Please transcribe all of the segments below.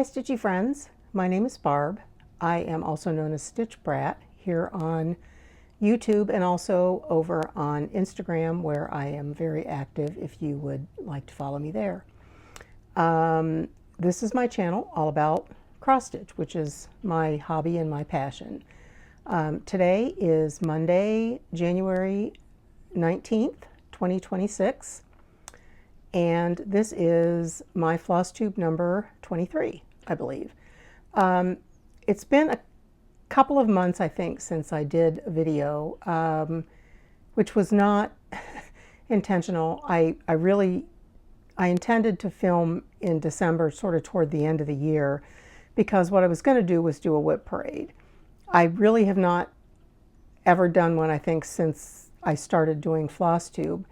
Stitchy friends, my name is Barb. I am also known as Stitch Brat here on YouTube and also over on Instagram, where I am very active if you would like to follow me there. This is my channel all about cross stitch, which is my hobby and my passion. Today is Monday, January 19th, 2026. And this is my Flosstube number 23, I believe. It's been a couple of months, I think, since I did a video, which was not intentional. I intended to film in December, sort of toward the end of the year, because what I was going to do was do a WIP parade. I really have not ever done one, I think, since I started doing Flosstube.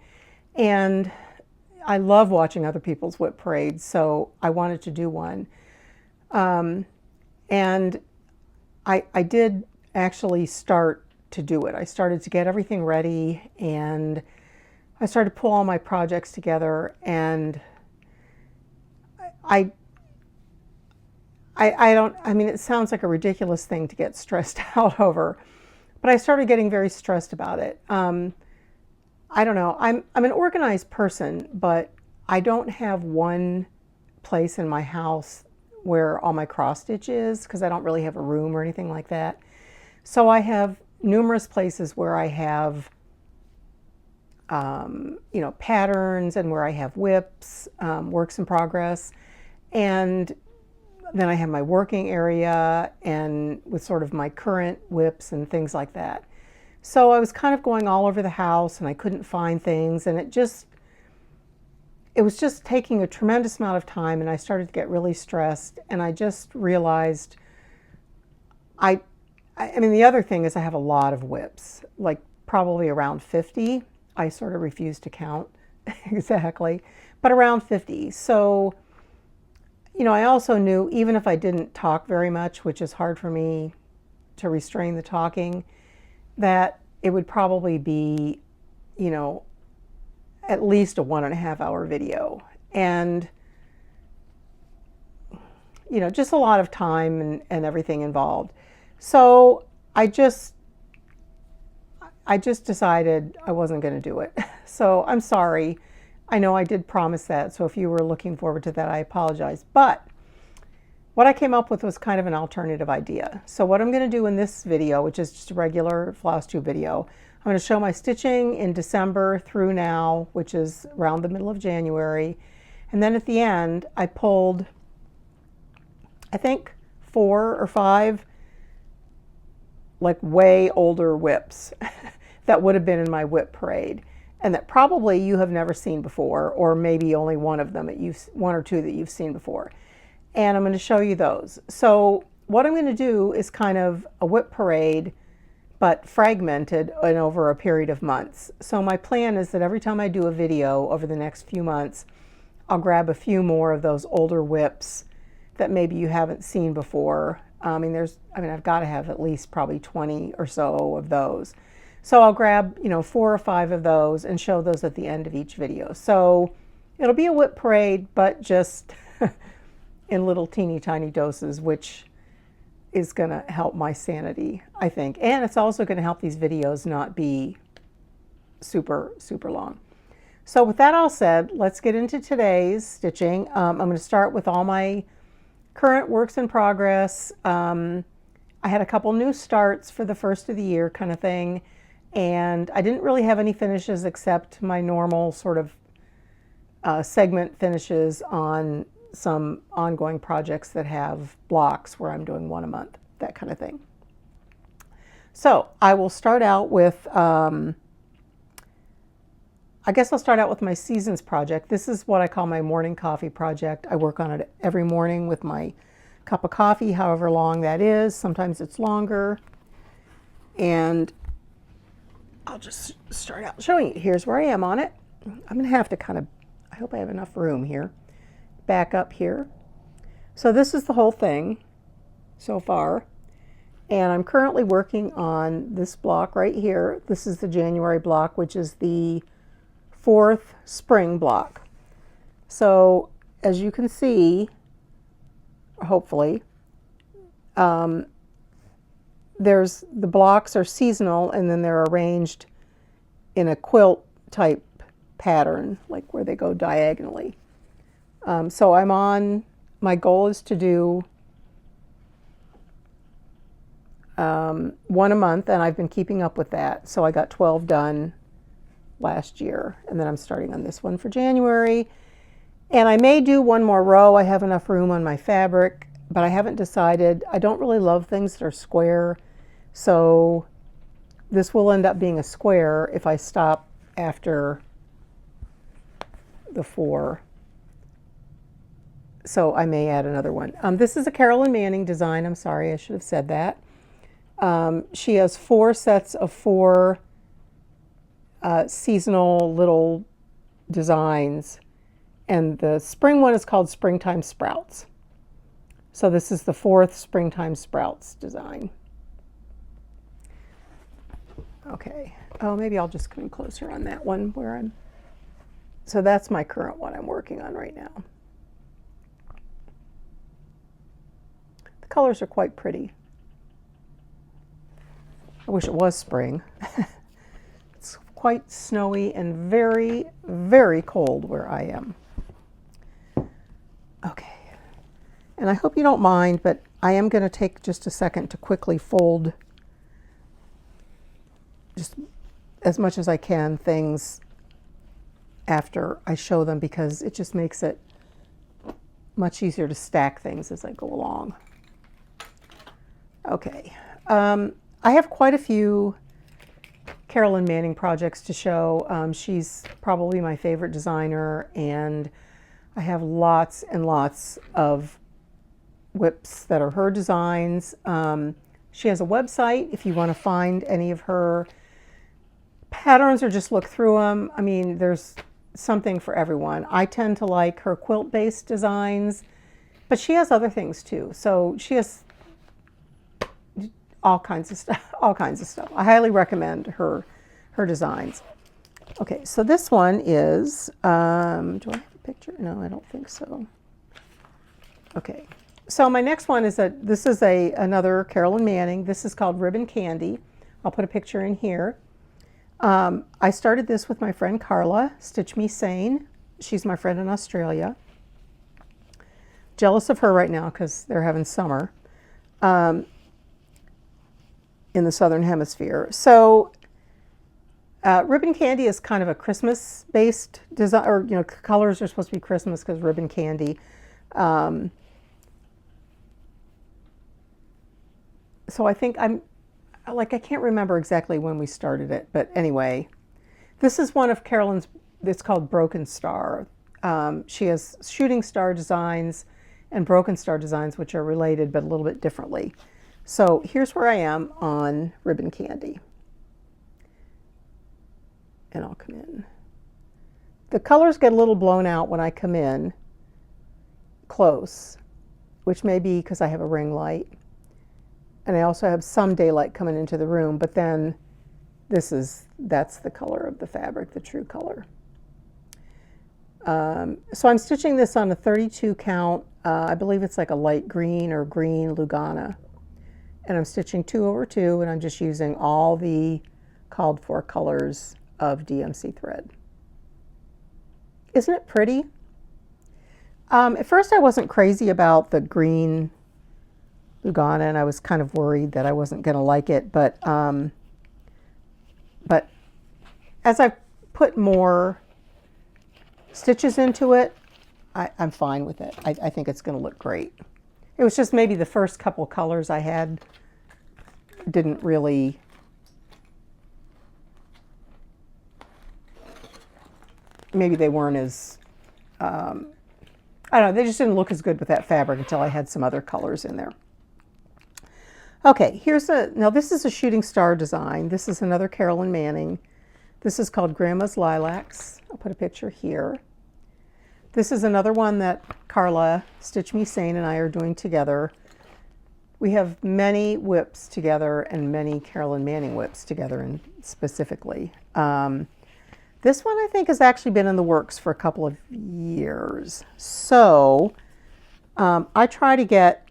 And I love watching other people's WIP parades, so I wanted to do one. And I did actually start to do it. I started to get everything ready, and I started to pull all my projects together, and I mean, it sounds like a ridiculous thing to get stressed out over, but I started getting very stressed about it. I don't know. I'm an organized person, but I don't have one place in my house where all my cross stitch is, because I don't really have a room or anything like that. So I have numerous places where I have, you know, patterns, and where I have WIPs, works in progress, and then I have my working area, and with sort of my current WIPs and things like that. So I was kind of going all over the house, and I couldn't find things, and it was just taking a tremendous amount of time, and I started to get really stressed, and I just realized I mean, the other thing is I have a lot of WIPs, like probably around 50. I sort of refuse to count exactly, but around 50. So, you know, I also knew even if I didn't talk very much, which is hard for me to restrain the talking, that it would probably be, you know, at least a 1.5 hour video, and, you know, just a lot of time and everything involved. So I just decided I wasn't going to do it. So I'm sorry. I know I did promise that, so if you were looking forward to that, I apologize. But what I came up with was kind of an alternative idea. So what I'm going to do in this video, which is just a regular Flosstube video, I'm going to show my stitching in December through now, which is around the middle of January. And then at the end, I pulled, I think, 4 or 5 like way older WIPs that would have been in my WIP parade, and that probably you have never seen before, or maybe only one of them, one or two that you've seen before. And I'm going to show you those. So what I'm going to do is kind of a WIP parade, but fragmented and over a period of months. So my plan is that every time I do a video over the next few months, I'll grab a few more of those older WIPs that maybe you haven't seen before. I mean, I've got to have at least probably 20 or so of those. So I'll grab, you know, 4 or 5 of those and show those at the end of each video. So it'll be a WIP parade, but just in little teeny tiny doses, which is going to help my sanity, I think. And it's also going to help these videos not be super, super long. So with that all said, let's get into today's stitching. I'm going to start with all my current works in progress. I had a couple new starts for the first of the year kind of thing, and I didn't really have any finishes except my normal sort of segment finishes on some ongoing projects that have blocks where I'm doing one a month, that kind of thing. So I will start out with, I guess I'll start out with my seasons project. This is what I call my morning coffee project. I work on it every morning with my cup of coffee, however long that is. Sometimes it's longer. And I'll just start out showing you. Here's where I am on it. I'm going to have to kind of, I hope I have enough room here, back up here. So this is the whole thing so far. And I'm currently working on this block right here. This is the January block, which is the 4th spring block. So as you can see, hopefully. There's the blocks are seasonal, and then they're arranged in a quilt type pattern, like where they go diagonally. So my goal is to do one a month, and I've been keeping up with that. So I got 12 done last year, and then I'm starting on this one for January. And I may do one more row. I have enough room on my fabric, but I haven't decided. I don't really love things that are square, so this will end up being a square if I stop after the 4. So I may add another one. This is a Carolyn Manning design. I'm sorry, I should have said that. She has 4 sets of 4 seasonal little designs, and the spring one is called Springtime Sprouts. So this is the 4th Springtime Sprouts design. Okay. Oh, maybe I'll just come in closer on that one where I'm. So that's my current one I'm working on right now. The colors are quite pretty. I wish it was spring. It's quite snowy and very, very cold where I am. Okay. And I hope you don't mind, but I am going to take just a second to quickly fold just as much as I can things after I show them, because it just makes it much easier to stack things as I go along. Okay. I have quite a few Carolyn Manning projects to show. She's probably my favorite designer, and I have lots and lots of WIPs that are her designs. She has a website if you want to find any of her patterns or just look through them. I mean, there's something for everyone. I tend to like her quilt-based designs, but she has other things too. So she has all kinds of stuff, I highly recommend her designs. Okay, so this one is, do I have a picture? No, I don't think so. Okay, so my next one is another Carolyn Manning. This is called Ribbon Candy. I'll put a picture in here. I started this with my friend Carla, Stitch Me Sane. She's my friend in Australia. Jealous of her right now because they're having summer in the Southern Hemisphere. So Ribbon Candy is kind of a Christmas-based design, or colors are supposed to be Christmas because ribbon candy. So I think I can't remember exactly when we started it, but anyway, this is one of Carolyn's. It's called Broken Star. She has Shooting Star designs and Broken Star designs, which are related but a little bit differently. So here's where I am on Ribbon Candy. And I'll come in. The colors get a little blown out when I come in close, which may be because I have a ring light. And I also have some daylight coming into the room, but then that's the color of the fabric, the true color. So I'm stitching this on a 32 count. I believe it's like a light green or green Lugana. And I'm stitching 2 over 2, and I'm just using all the called for colors of DMC thread. Isn't it pretty? At first I wasn't crazy about the green Lugana, and I was kind of worried that I wasn't going to like it, but as I put more stitches into it, I'm fine with it. I think it's going to look great. It was just maybe the first couple colors I had didn't really maybe they weren't as I don't know, they just didn't look as good with that fabric until I had some other colors in there. Okay, now this is a Shooting Star design. This is another Carolyn Manning. This is called Grandma's Lilacs. I'll put a picture here. This is another one that Carla, Stitch Me Sane, and I are doing together. We have many WIPs together and many Carolyn Manning WIPs together, and specifically. This one, I think, has actually been in the works for a couple of years. So I try to get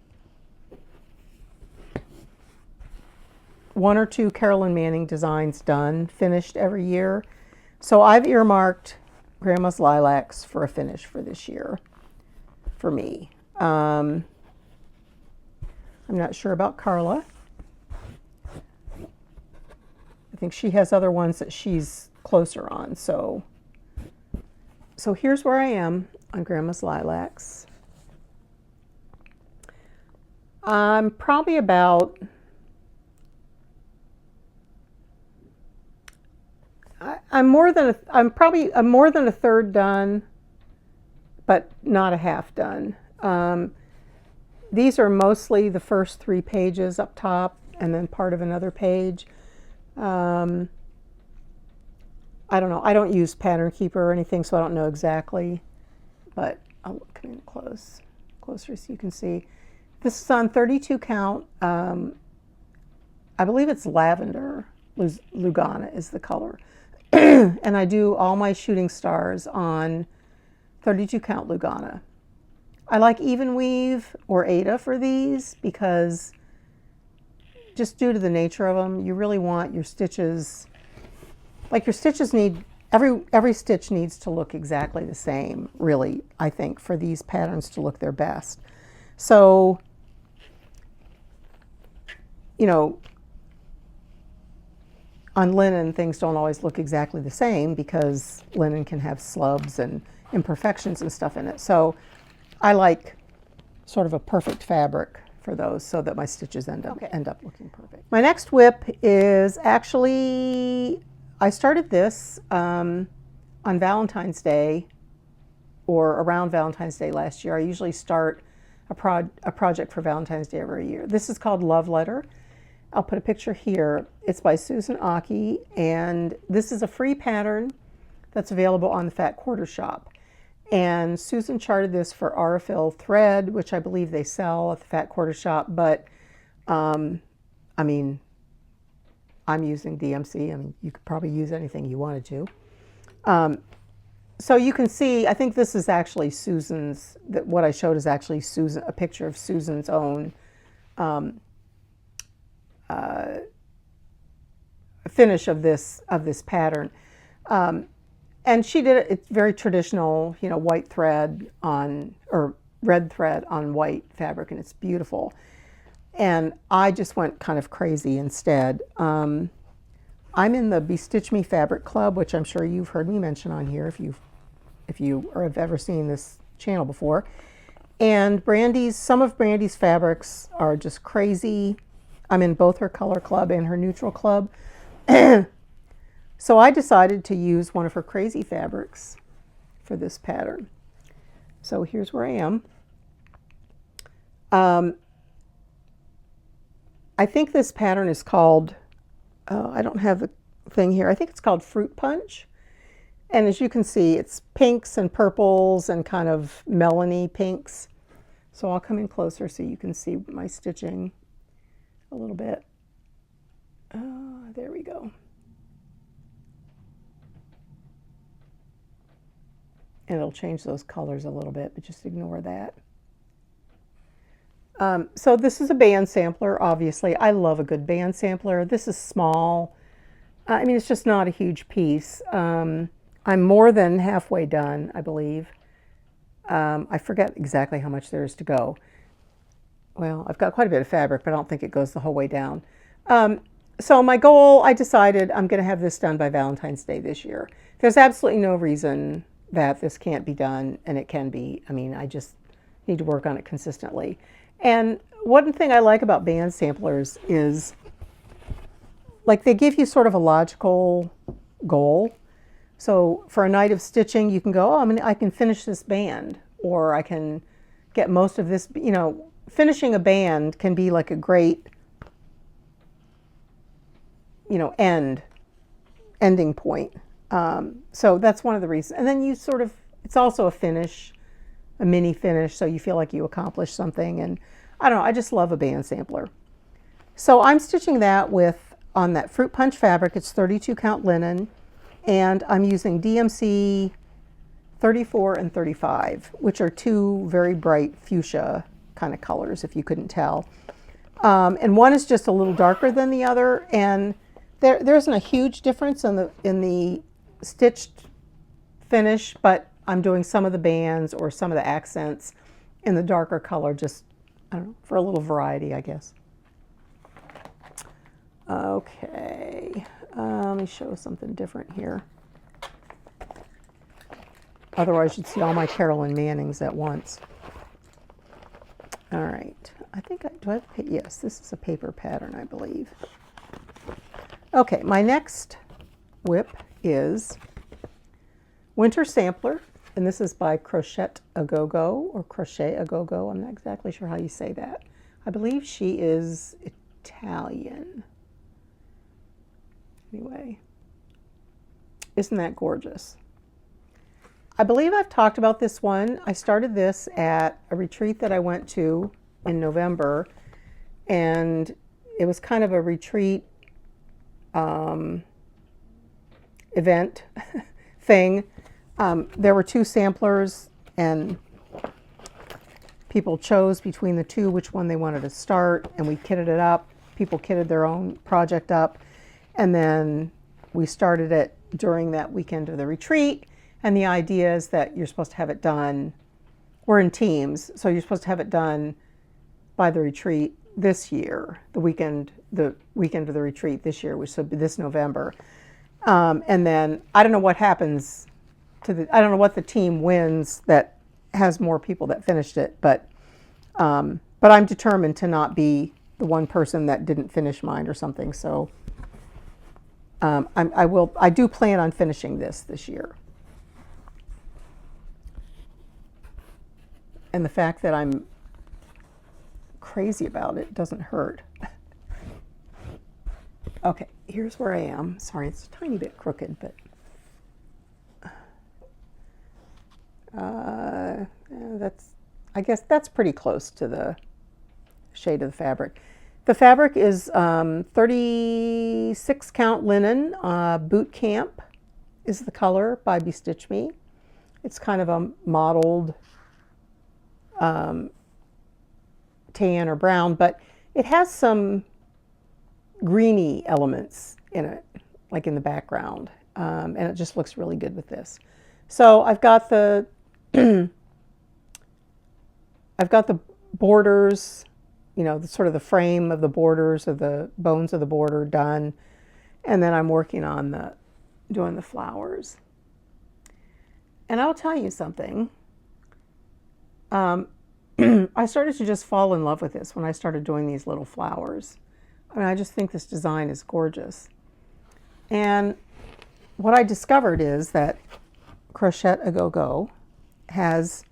1 or 2 Carolyn Manning designs done, finished every year. So I've earmarked Grandma's Lilacs for a finish for this year, for me. I'm not sure about Carla. I think she has other ones that she's closer on. So here's where I am on Grandma's Lilacs. I'm probably about, I'm more than a third done, but not a half done. These are mostly the first 3 pages up top and then part of another page. I don't know. I don't use Pattern Keeper or anything, so I don't know exactly, but I'll come in closer so you can see. This is on 32 count. I believe it's lavender. Lugana is the color. And I do all my shooting stars on 32 count Lugana. I like even weave or Ada for these because just due to the nature of them, you really want your stitches, like your stitches need, every stitch needs to look exactly the same, really, I think, for these patterns to look their best. So, you know, on linen, things don't always look exactly the same because linen can have slubs and imperfections and stuff in it. So I like sort of a perfect fabric for those so that my stitches end up looking perfect. My next WIP is actually, I started this on Valentine's Day or around Valentine's Day last year. I usually start a project for Valentine's Day every year. This is called Love Letter. I'll put a picture here. It's by Susan Aki, and this is a free pattern that's available on the Fat Quarter Shop. And Susan charted this for Aurifil thread, which I believe they sell at the Fat Quarter Shop, but I mean, I'm using DMC. I mean, you could probably use anything you wanted to. So you can see, I think this is actually Susan's, what I showed is actually Susan, a picture of Susan's own finish of this pattern. And she did it, it's very traditional, you know, white thread on, or red thread on white fabric, and it's beautiful. And I just went kind of crazy instead. I'm in the Bestitch Me Fabric Club, which I'm sure you've heard me mention on here if you or have ever seen this channel before. And some of Brandy's fabrics are just crazy. I'm in both her color club and her neutral club. So I decided to use one of her crazy fabrics for this pattern. So here's where I am. I think this pattern is called, I don't have the thing here, I think it's called Fruit Punch. And as you can see, it's pinks and purples and kind of melony pinks. So I'll come in closer so you can see my stitching a little bit. There we go. And it'll change those colors a little bit, but just ignore that. So this is a band sampler, obviously. I love a good band sampler. This is small. I mean, it's just not a huge piece. I'm more than halfway done, I believe. I forget exactly how much there is to go. Well, I've got quite a bit of fabric, but I don't think it goes the whole way down. So my goal, I decided I'm going to have this done by Valentine's Day this year. There's absolutely no reason that this can't be done, and it can be. I mean, I just need to work on it consistently. And one thing I like about band samplers is, like, they give you sort of a logical goal. So for a night of stitching, you can go, oh, I can finish this band, or I can get most of this, you know, finishing a band can be like a great, you know, ending point. So that's one of the reasons. And then you sort of, it's also a finish, a mini finish, so you feel like you accomplished something. And I don't know, I just love a band sampler. So I'm stitching that on that Fruit Punch fabric. It's 32 count linen, and I'm using DMC 34 and 35, which are two very bright fuchsia kind of colors, if you couldn't tell. And one is just a little darker than the other, and there isn't a huge difference in the stitched finish, but I'm doing some of the bands or some of the accents in the darker color, just, I don't know, for a little variety, I guess. Okay, let me show something different here. Otherwise, you'd see all my Carolyn Mannings at once. All right, I think do I have, yes, this is a paper pattern, I believe. Okay, my next WIP is Winter Sampler, and this is by Crochet A Go-Go, or Crochet A Go-Go. I'm not exactly sure how you say that. I believe she is Italian. Anyway, isn't that gorgeous? I believe I've talked about this one. I started this at a retreat that I went to in November, and it was kind of a retreat event thing. There were two samplers, and people chose between the two which one they wanted to start, and we kitted it up. People kitted their own project up, and then we started it during that weekend of the retreat. And the idea is that you're supposed to have it done, we're in teams, so you're supposed to have it done by the retreat this year, the weekend of the retreat this year, which would be this November. And then I don't know what happens to I don't know what the team wins that has more people that finished it, but I'm determined to not be the one person that didn't finish mine or something. So I do plan on finishing this year. And the fact that I'm crazy about it doesn't hurt. Okay, here's where I am. Sorry, it's a tiny bit crooked, but I guess that's pretty close to the shade of the fabric. The fabric is 36 count linen. Boot Camp is the color by Bestitch Me. It's kind of a mottled tan or brown, but it has some greeny elements in it, like in the background, and it just looks really good with this. So I've got the I've got the borders, you know, sort of the frame of the borders of the bones of the border done, and then I'm working on doing the flowers. And I'll tell you something. I started to just fall in love with this when I started doing these little flowers. I mean, I just think this design is gorgeous. And what I discovered is that Crochet A Go-Go has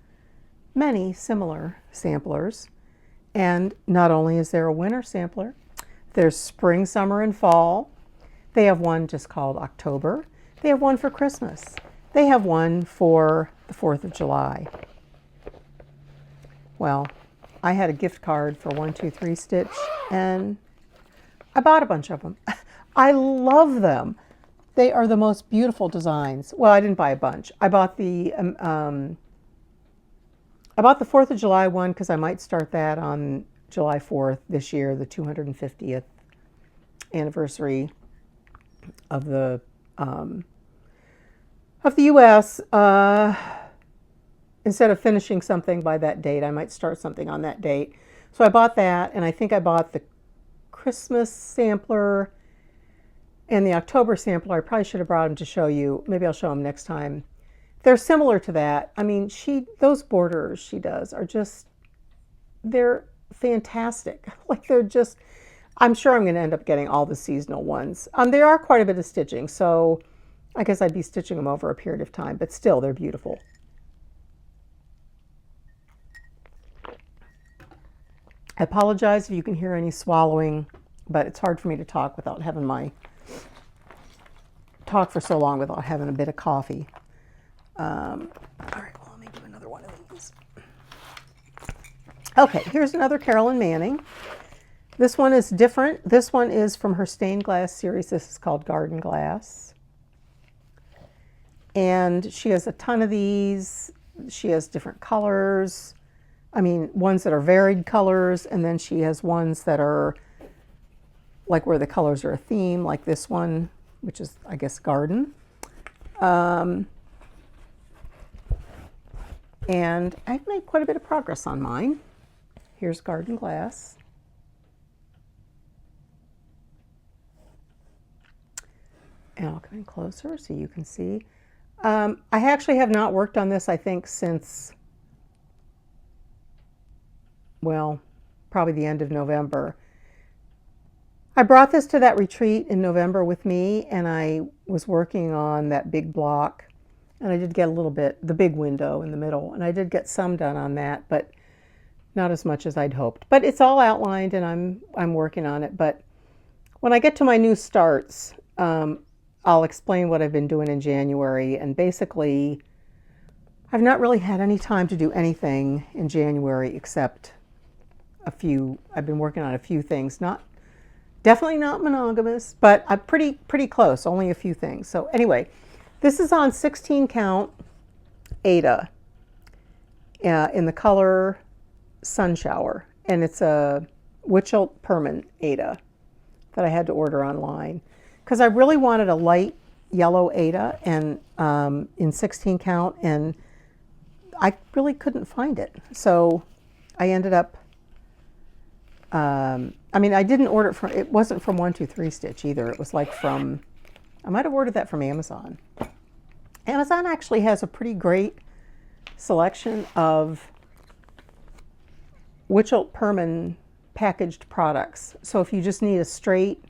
many similar samplers. And not only is there a winter sampler, there's spring, summer, and fall. They have one just called October. They have one for Christmas. They have one for the 4th of July. Well, I had a gift card for 1, 2, 3 Stitch, and I bought a bunch of them. I love them. They are the most beautiful designs. Well, I didn't buy a bunch. I bought the 4th of July one because I might start that on July 4th this year, the 250th anniversary of the U.S. Instead of finishing something by that date, I might start something on that date. So I bought that, and I think I bought the Christmas sampler and the October sampler. I probably should have brought them to show you. Maybe I'll show them next time. They're similar to that. I mean, those borders she does are just, they're fantastic. Like, they're just, I'm sure I'm going to end up getting all the seasonal ones. There are quite a bit of stitching, so I guess I'd be stitching them over a period of time, but still, they're beautiful. I apologize if you can hear any swallowing, but it's hard for me to talk for so long without having a bit of coffee. All right, well, let me do another one of these. Okay, here's another Carolyn Manning. This one is different. This one is from her stained glass series. This is called Garden Glass. And she has a ton of these. She has different colors. I mean, ones that are varied colors, and then she has ones that are like where the colors are a theme, like this one, which is, I guess, garden. And I've made quite a bit of progress on mine. Here's garden glass. And I'll come in closer so you can see. I actually have not worked on this, I think, since, well, probably the end of November. I brought this to that retreat in November with me, and I was working on that big block, and I did get a little bit, the big window in the middle, and I did get some done on that, but not as much as I'd hoped. But it's all outlined, and I'm working on it. But when I get to my new starts, I'll explain what I've been doing in January. And basically, I've not really had any time to do anything in January except a few. I've been working on a few things, definitely not monogamous, but I'm pretty close, only a few things. So anyway, this is on 16 count Aida in the color Sunshower, and it's a Witchelt Perman Aida that I had to order online because I really wanted a light yellow Aida and in 16 count, and I really couldn't find it. So I ended up, I mean, I didn't order it from, it wasn't from 123 Stitch either. It was like from, I might have ordered that from Amazon. Amazon actually has a pretty great selection of Witchelt Perman packaged products. So if you just need a straight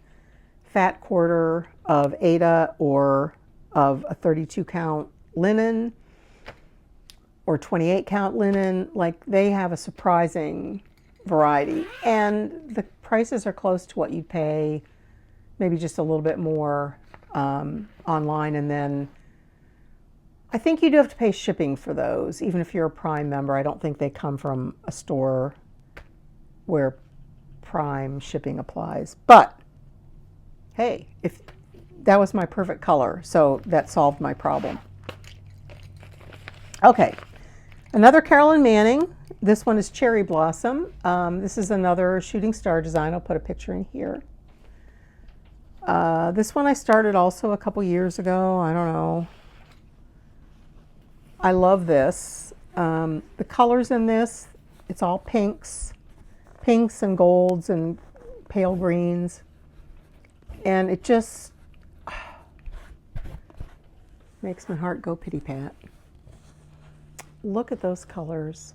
fat quarter of Aida or of a 32 count linen or 28 count linen, like they have a surprising variety, and the prices are close to what you'd pay, maybe just a little bit more online. And then I think you do have to pay shipping for those, even if you're a Prime member. I don't think they come from a store where Prime shipping applies. But hey, if that was my perfect color, so that solved my problem. Okay, another Carolyn Manning. This one is Cherry Blossom. This is another shooting star design. I'll put a picture in here. This one I started also a couple years ago. I don't know. I love this. The colors in this, it's all pinks and golds and pale greens. And it just makes my heart go pity-pat. Look at those colors.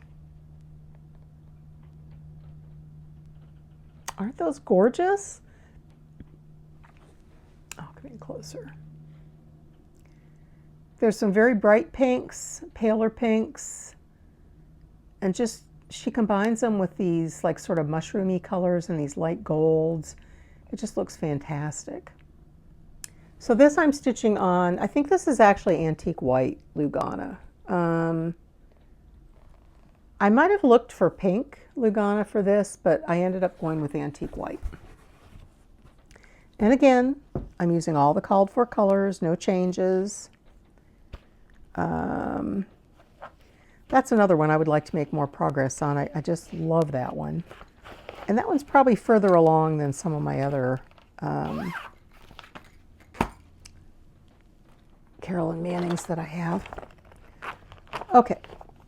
Aren't those gorgeous? I'll come in closer. There's some very bright pinks, paler pinks, and just she combines them with these like sort of mushroomy colors and these light golds. It just looks fantastic. So this I'm stitching on, I think this is actually antique white Lugana. I might have looked for pink Lugana for this, but I ended up going with antique white. And again, I'm using all the called for colors, no changes. That's another one I would like to make more progress on. I just love that one. And that one's probably further along than some of my other Carolyn Mannings that I have. Okay,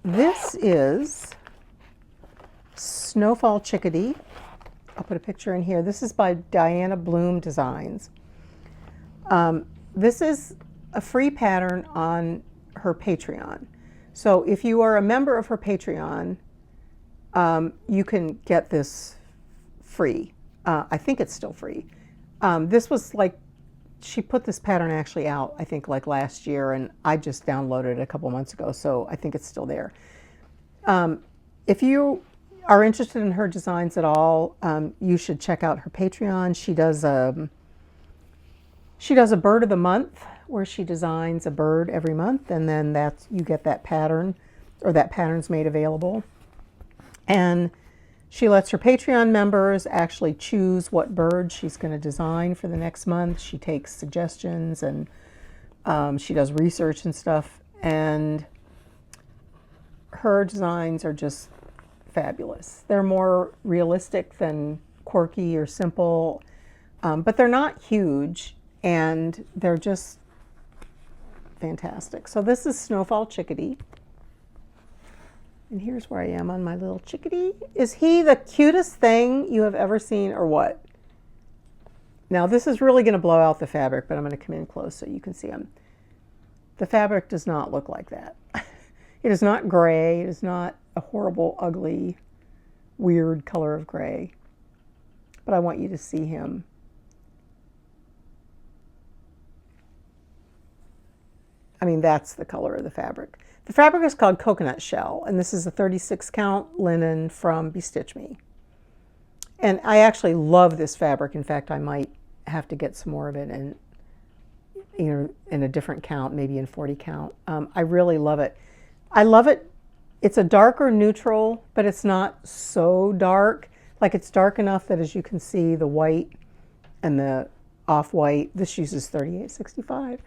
this is Snowfall Chickadee. I'll put a picture in here. This is by Diana Bloom Designs. This is a free pattern on her Patreon. So if you are a member of her Patreon, you can get this free. I think it's still free. This was like, she put this pattern actually out, I think like last year, and I just downloaded it a couple months ago, so I think it's still there. If you are interested in her designs at all, you should check out her Patreon. She does a bird of the month, where she designs a bird every month, and then you get that pattern, or that pattern's made available. And she lets her Patreon members actually choose what bird she's going to design for the next month. She takes suggestions and She does research and stuff, and her designs are just fabulous. They're more realistic than quirky or simple, but they're not huge, and they're just fantastic. So this is Snowfall Chickadee. And here's where I am on my little chickadee. Is he the cutest thing you have ever seen, or what? Now this is really going to blow out the fabric, but I'm going to come in close so you can see him. The fabric does not look like that. It is not gray. It is not a horrible, ugly, weird color of gray. But I want you to see him. I mean, that's the color of the fabric. The fabric is called Coconut Shell, and this is a 36 count linen from Bestitch Me. And I actually love this fabric. In fact, I might have to get some more of it in, you know, in a different count, maybe in 40 count. I really love it. I love it. It's a darker neutral, but it's not so dark. Like, it's dark enough that, as you can see, the white and the off-white, this uses 3865.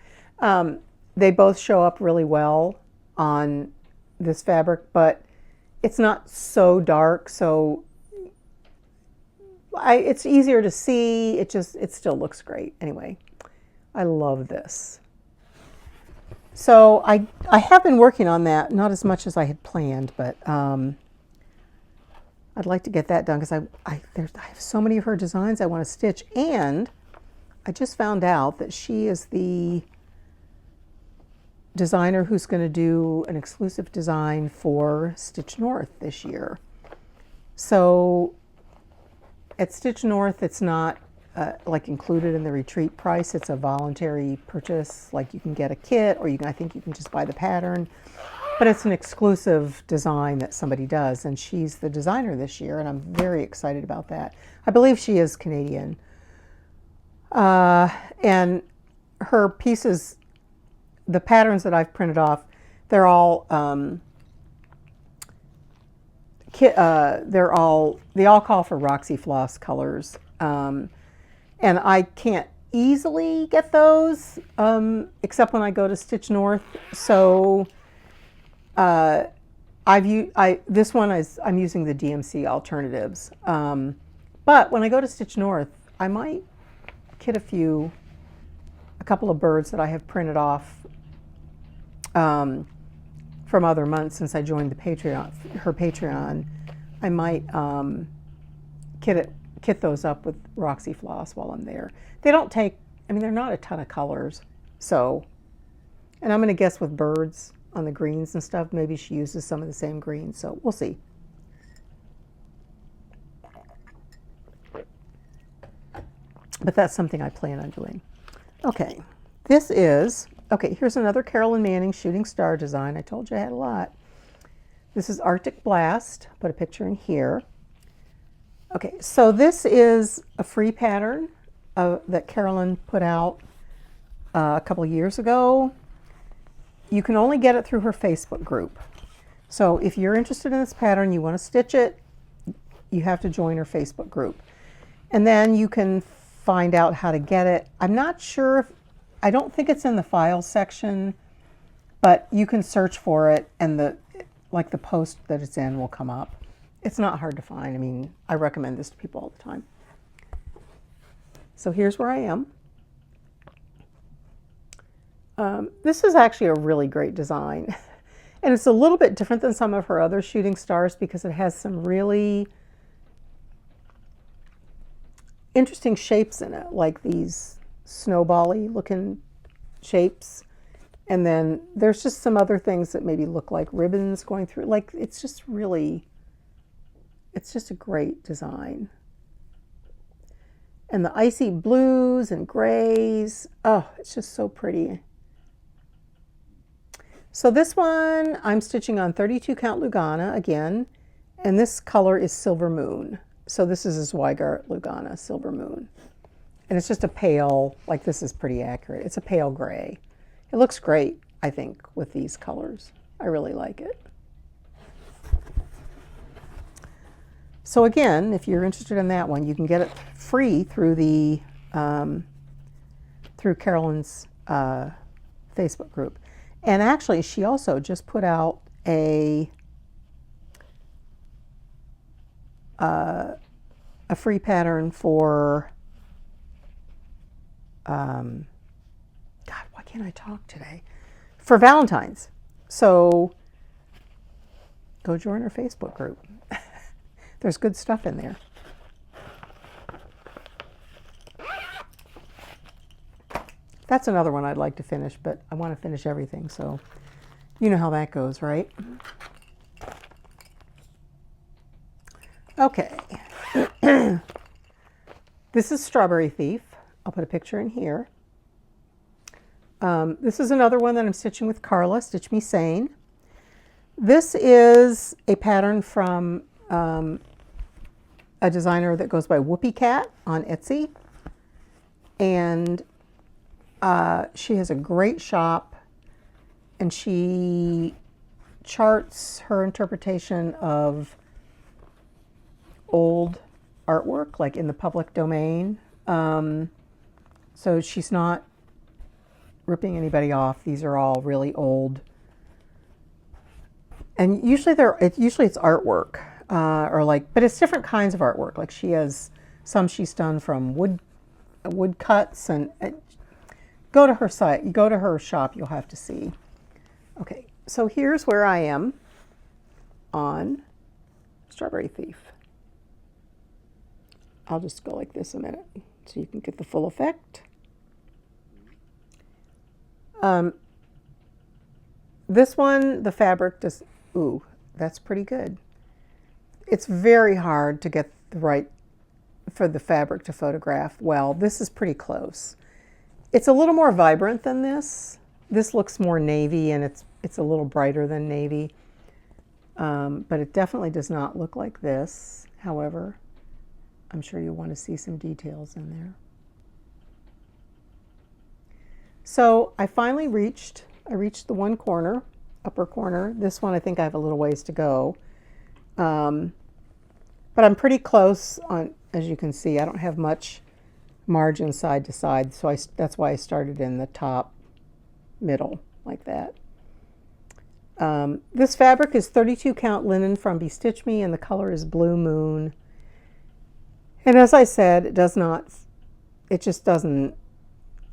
They both show up really well on this fabric, but it's not so dark, so it's easier to see. It still looks great. Anyway, I love this. So I have been working on that, not as much as I had planned, but I'd like to get that done because I have so many of her designs I want to stitch, and I just found out that she is the designer who's going to do an exclusive design for Stitch North this year. So at Stitch North, it's not like included in the retreat price. It's a voluntary purchase. Like, you can get a kit, or I think you can just buy the pattern, but it's an exclusive design that somebody does, and she's the designer this year, and I'm very excited about that. I believe she is Canadian, and her pieces, the patterns that I've printed off, they're all they all call for Roxy Floss colors, and I can't easily get those except when I go to Stitch North. So this one I'm using the DMC alternatives, but when I go to Stitch North, I might kit a couple of birds that I have printed off from other months since I joined her Patreon. I might kit those up with Roxy Floss while I'm there. They don't take, I mean, they're not a ton of colors, so, and I'm going to guess with birds on the greens and stuff, maybe she uses some of the same greens, so we'll see. But that's something I plan on doing. Okay, here's another Carolyn Manning Shooting Star design. I told you I had a lot. This is Arctic Blast. Put a picture in here. Okay, so this is a free pattern that Carolyn put out a couple of years ago. You can only get it through her Facebook group. So if you're interested in this pattern, you want to stitch it, you have to join her Facebook group. And then you can find out how to get it. I'm not sure I don't think it's in the files section, but you can search for it, and the post that it's in will come up. It's not hard to find. I mean, I recommend this to people all the time. So here's where I am. This is actually a really great design. And it's a little bit different than some of her other shooting stars because it has some really interesting shapes in it, like these snowball-y looking shapes. And then there's just some other things that maybe look like ribbons going through. Like, it's just a great design. And the icy blues and grays, oh, it's just so pretty. So this one I'm stitching on 32 count Lugana again, and this color is Silver Moon. So this is a Zweigart Lugana Silver Moon. And it's just a pale, like, this is pretty accurate. It's a pale gray. It looks great, I think, with these colors. I really like it. So again, if you're interested in that one, you can get it free through the through Carolyn's Facebook group. And actually, she also just put out a free pattern for, God, why can't I talk today? For Valentine's. So go join her Facebook group. There's good stuff in there. That's another one I'd like to finish, but I want to finish everything, so you know how that goes, right? Okay. This is Strawberry Thief. I'll put a picture in here. This is another one that I'm stitching with Carla, Stitch Me Sane. This is a pattern from a designer that goes by Whoopie Cat on Etsy. And she has a great shop, and she charts her interpretation of old artwork, like in the public domain. So she's not ripping anybody off. These are all really old. And usually it's artwork, or like, but it's different kinds of artwork. Like she has some she's done from wood cuts, and go to her site, you go to her shop, you'll have to see. Okay, so here's where I am on Strawberry Thief. I'll just go like this a minute so you can get the full effect. This one, the fabric just, ooh, that's pretty good. It's very hard to get for the fabric to photograph well. This is pretty close. It's a little more vibrant than this. This looks more navy, and it's a little brighter than navy. But it definitely does not look like this. However, I'm sure you'll want to see some details in there. So I finally reached the one corner, upper corner. This one I think I have a little ways to go. But I'm pretty close on, as you can see. I don't have much margin side to side, so that's why I started in the top middle like that. This fabric is 32 count linen from Bestitch Me, and the color is Blue Moon. And as I said, it just doesn't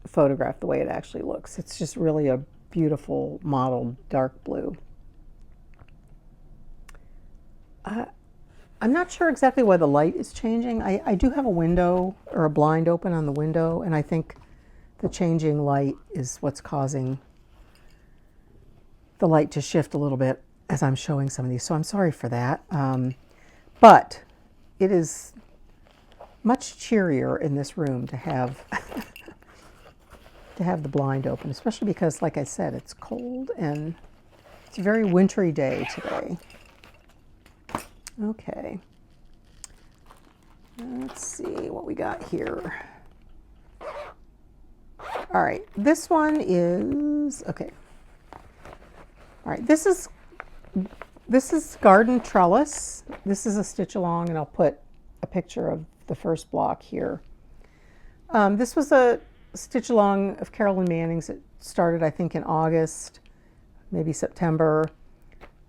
photograph the way it actually looks. It's just really a beautiful mottled dark blue. I'm not sure exactly why the light is changing. I do have a window or a blind open on the window, and I think the changing light is what's causing the light to shift a little bit as I'm showing some of these. So I'm sorry for that. But it is much cheerier in this room to have to have the blind open, especially because, like I said, it's cold and it's a very wintry day today. Okay, let's see what we got here. All right, this one is, okay. All right, this is Garden Trellis. This is a stitch along, and I'll put a picture of the first block here. This was a stitch along of Carolyn Manning's. It started, I think, in August, maybe September.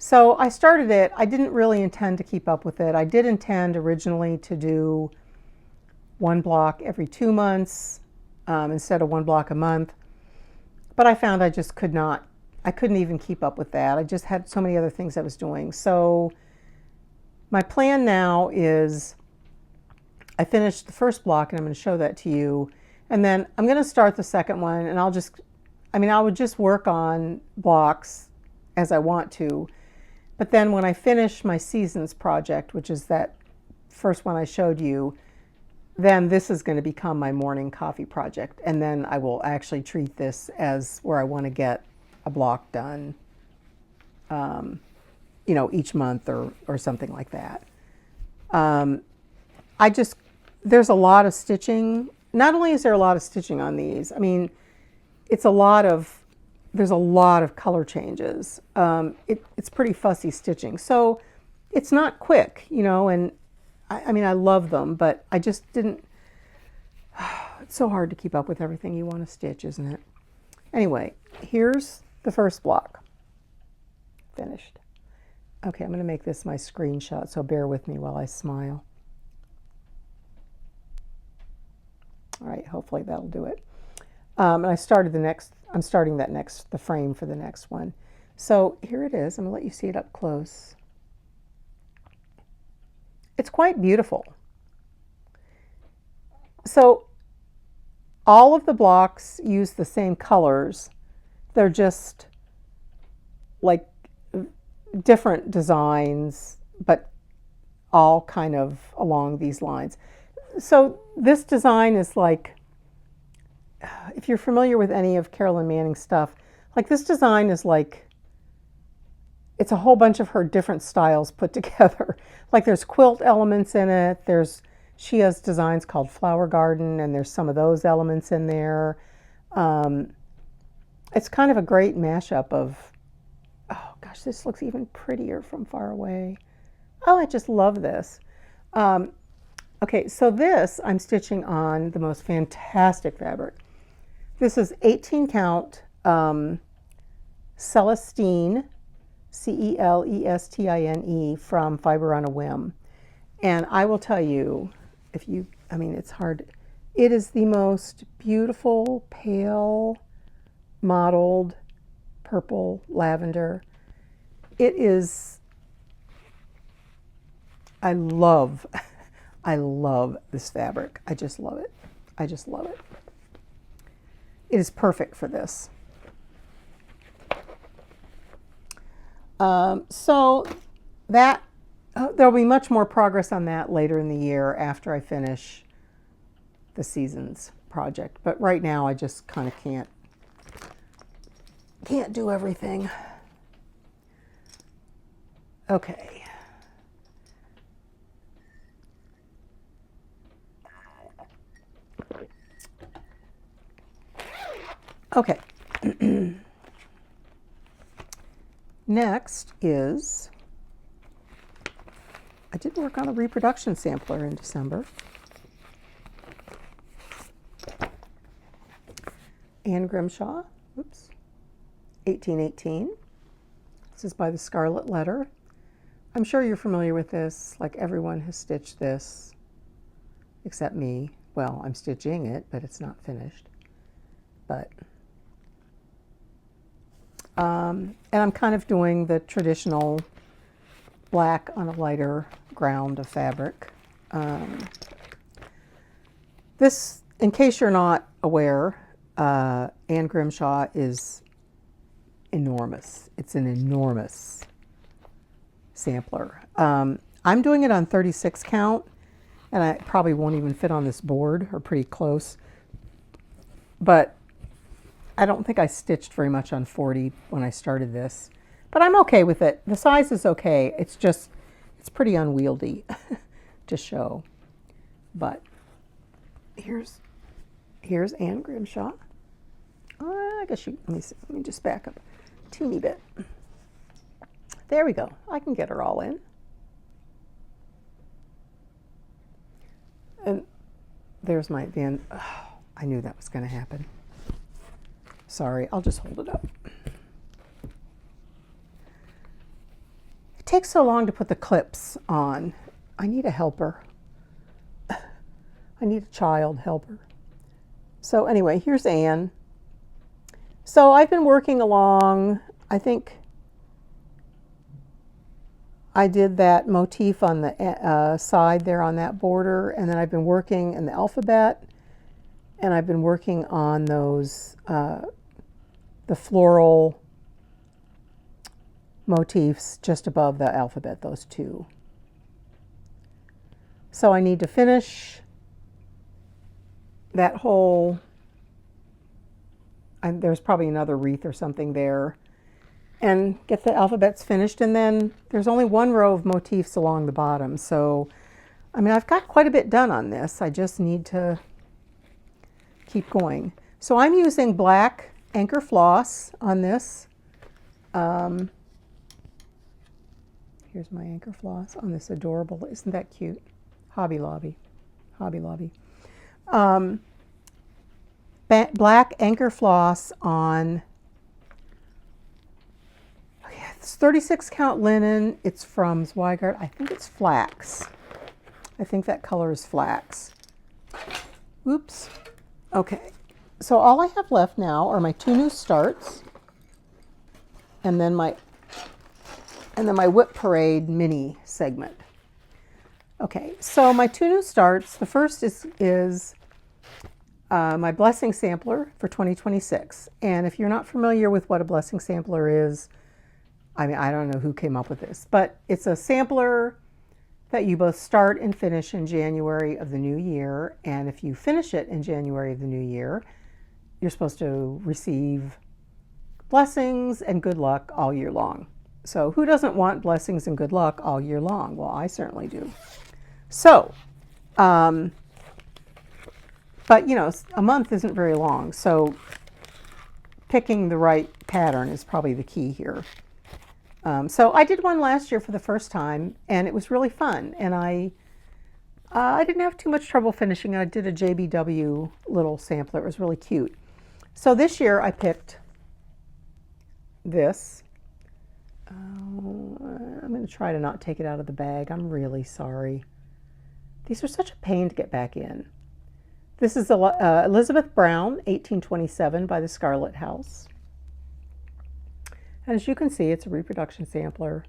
So I started it. I didn't really intend to keep up with it. I did intend originally to do one block every 2 months instead of one block a month. But I found I just could not. I couldn't even keep up with that. I just had so many other things I was doing. So my plan now is I finished the first block, and I'm going to show that to you. And then I'm going to start the second one, and I would just work on blocks as I want to. But then when I finish my Seasons project, which is that first one I showed you, then this is going to become my morning coffee project. And then I will actually treat this as where I want to get a block done, you know, each month or something like that. There's a lot of stitching. Not only is there a lot of stitching on these, I mean, there's a lot of color changes. It's pretty fussy stitching. So it's not quick, you know, and I mean, I love them, but I just didn't, it's so hard to keep up with everything you want to stitch, isn't it? Anyway, here's the first block finished. Okay, I'm going to make this my screenshot, so bear with me while I smile. All right, hopefully that'll do it. And I'm starting the frame for the next one. So here it is. I'm going to let you see it up close. It's quite beautiful. So all of the blocks use the same colors. They're just like different designs, but all kind of along these lines. So this design is like, if you're familiar with any of Carolyn Manning's stuff, like this design is like, it's a whole bunch of her different styles put together. Like there's quilt elements in it. She has designs called Flower Garden, and there's some of those elements in there. It's kind of a great mashup of, oh gosh, this looks even prettier from far away. Oh, I just love this. Okay, so this I'm stitching on the most fantastic fabric. This is 18 count Celestine, Celestine from Fiber on a Whim. And I will tell you, it's hard. It is the most beautiful, pale, mottled, purple, lavender. It is, I love this fabric. I just love it. I just love it. It is perfect for this. So that, there'll be much more progress on that later in the year after I finish the seasons project. But right now I just kind of can't do everything. Okay. Okay. Next is, I did work on a reproduction sampler in December. Anne Grimshaw, oops, 1818. This is by the Scarlet Letter. I'm sure you're familiar with this, like everyone has stitched this, except me. Well, I'm stitching it, but it's not finished. But and I'm kind of doing the traditional black on a lighter ground of fabric. This, in case you're not aware, Anne Grimshaw is enormous. It's an enormous sampler. I'm doing it on 36 count, and I probably won't even fit on this board, or pretty close. But I don't think I stitched very much on 40 when I started this, but I'm okay with it. The size is okay. It's just, it's pretty unwieldy to show. But here's Anne Grimshaw. I guess let me just back up a teeny bit. There we go. I can get her all in. And there's my van. Oh, I knew that was going to happen. Sorry, I'll just hold it up. It takes so long to put the clips on. I need a helper. I need a child helper. So anyway, here's Anne. So I've been working along, I think I did that motif on the side there on that border, and then I've been working in the alphabet, and I've been working on those the floral motifs just above the alphabet, those two. So I need to finish that whole, there's probably another wreath or something there, and get the alphabets finished, and then there's only one row of motifs along the bottom. So, I mean, I've got quite a bit done on this. I just need to keep going. So I'm using black anchor floss on this. Here's my anchor floss on this adorable, isn't that cute? Hobby Lobby. Black anchor floss on It's 36 count linen. It's from Zweigart. I think it's flax. I think that color is flax. Oops. Okay. So all I have left now are my 2 new starts, and then my WIP Parade mini segment. Okay, so my 2 new starts. The first is my blessing sampler for 2026. And if you're not familiar with what a blessing sampler is, I mean, I don't know who came up with this, but it's a sampler that you both start and finish in January of the new year. And if you finish it in January of the new year, you're supposed to receive blessings and good luck all year long. So who doesn't want blessings and good luck all year long? Well, I certainly do. So, but you know, a month isn't very long. So picking the right pattern is probably the key here. So I did one last year for the first time, and it was really fun. And I didn't have too much trouble finishing it. I did a JBW little sampler. It was really cute. So this year I picked this. I'm going to try to not take it out of the bag. I'm really sorry. These are such a pain to get back in. This is Elizabeth Brown, 1827 by the Scarlet House. And as you can see, it's a reproduction sampler.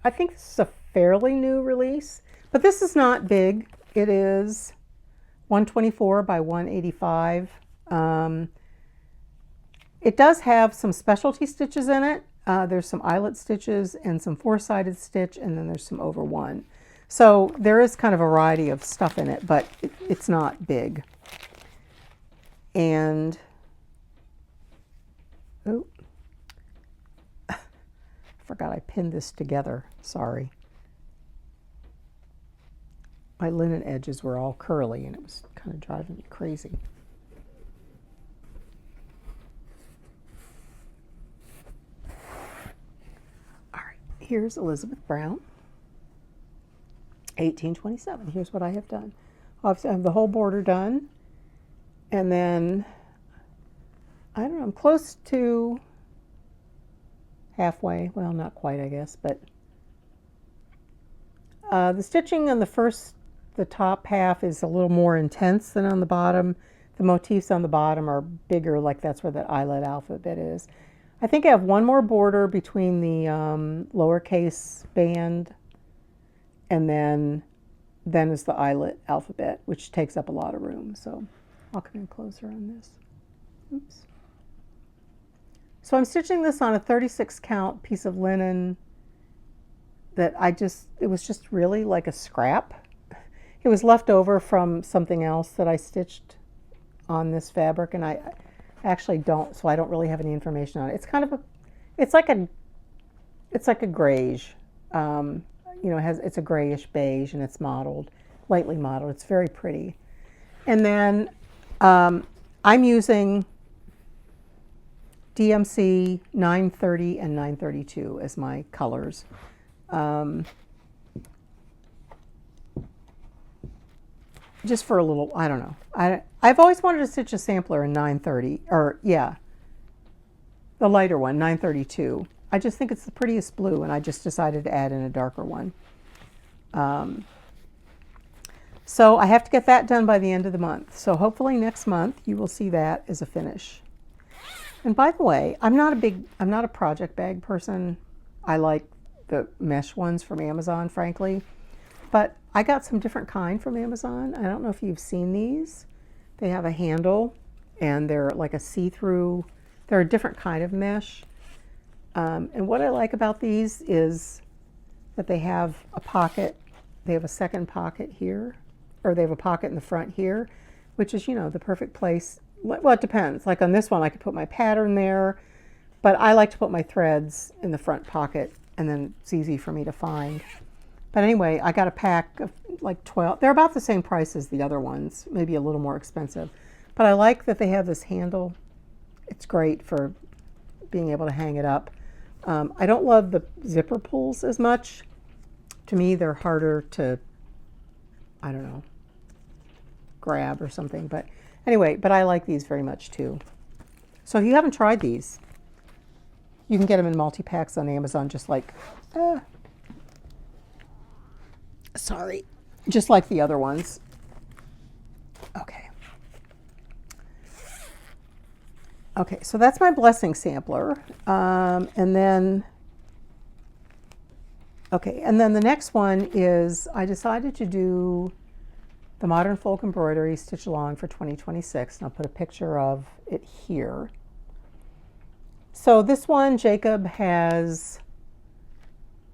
I think this is a fairly new release, but this is not big. It is 124 by 185. It does have some specialty stitches in it. There's some eyelet stitches and some 4-sided stitch, and then there's some over 1. So there is kind of a variety of stuff in it, but it's not big. And oh, forgot I pinned this together. Sorry. My linen edges were all curly, and it was kind of driving me crazy. Here's Elizabeth Brown, 1827. Here's what I have done. Obviously, I have the whole border done. And then, I don't know, I'm close to halfway. Well, not quite, I guess. But the stitching on the top half is a little more intense than on the bottom. The motifs on the bottom are bigger, like that's where that eyelet alphabet is. I think I have one more border between the lowercase band, and then is the eyelet alphabet, which takes up a lot of room. So I'll come in closer on this. Oops. So I'm stitching this on a 36 count piece of linen that it was just really like a scrap. It was left over from something else that I stitched on this fabric, and I actually don't, so I don't really have any information on it. It's kind of it's like a grayish, you know, it's a grayish beige, and it's modeled, lightly modeled. It's very pretty. And then I'm using DMC 930 and 932 as my colors. Just for a little, I don't know. I've always wanted to stitch a sampler in 930, or yeah, the lighter one, 932. I just think it's the prettiest blue, and I just decided to add in a darker one. So I have to get that done by the end of the month. So hopefully next month you will see that as a finish. And by the way, I'm not a project bag person. I like the mesh ones from Amazon, frankly. But I got some different kind from Amazon. I don't know if you've seen these. They have a handle, and they're like a see-through. They're a different kind of mesh. And what I like about these is that they have a pocket. They have a second pocket here, or they have a pocket in the front here, which is, you know, the perfect place. Well, it depends. Like on this one, I could put my pattern there, but I like to put my threads in the front pocket, and then it's easy for me to find. But anyway, I got a pack of like 12. They're about the same price as the other ones, maybe a little more expensive. But I like that they have this handle. It's great for being able to hang it up. I don't love the zipper pulls as much. To me, they're harder to, I don't know, grab or something. But anyway, but I like these very much too. So if you haven't tried these, You can get them in multi-packs on Amazon, just like, sorry, just like the other ones. Okay. Okay, so that's my blessing sampler. And then the next one is I decided to do the Modern Folk Embroidery Stitch Along for 2026, and I'll put a picture of it here. So this one, Jacob has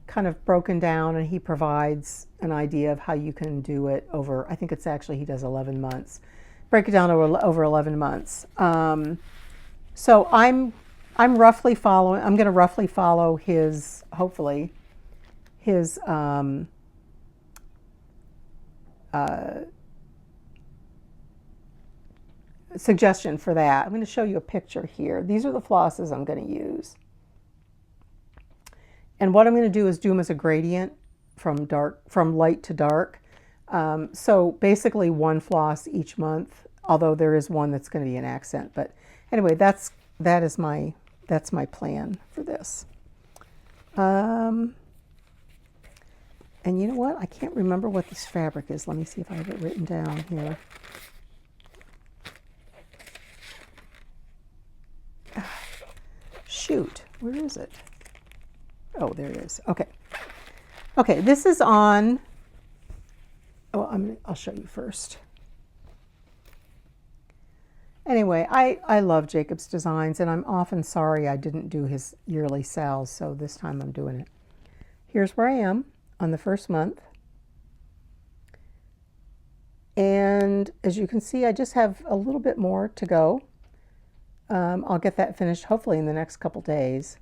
kind of broken down, and he provides an idea of how you can do it over, I think it's actually, he does 11 months. Break it down over 11 months. So I'm going to roughly follow his, hopefully, his suggestion for that. I'm going to show you a picture here. These are the flosses I'm going to use. And what I'm going to do is do them as a gradient from light to dark. So basically one floss each month, although there is one that's going to be an accent. But anyway, that's my plan for this. And you know what? I can't remember what this fabric is. Let me see if I have it written down here. Shoot, where is it? Oh, there it is. Okay. Okay, this is on, I'll show you first. Anyway, I love Jacob's designs, and I'm often sorry I didn't do his yearly sales, so this time I'm doing it. Here's where I am on the first month. And as you can see, I just have a little bit more to go. I'll get that finished hopefully in the next couple days.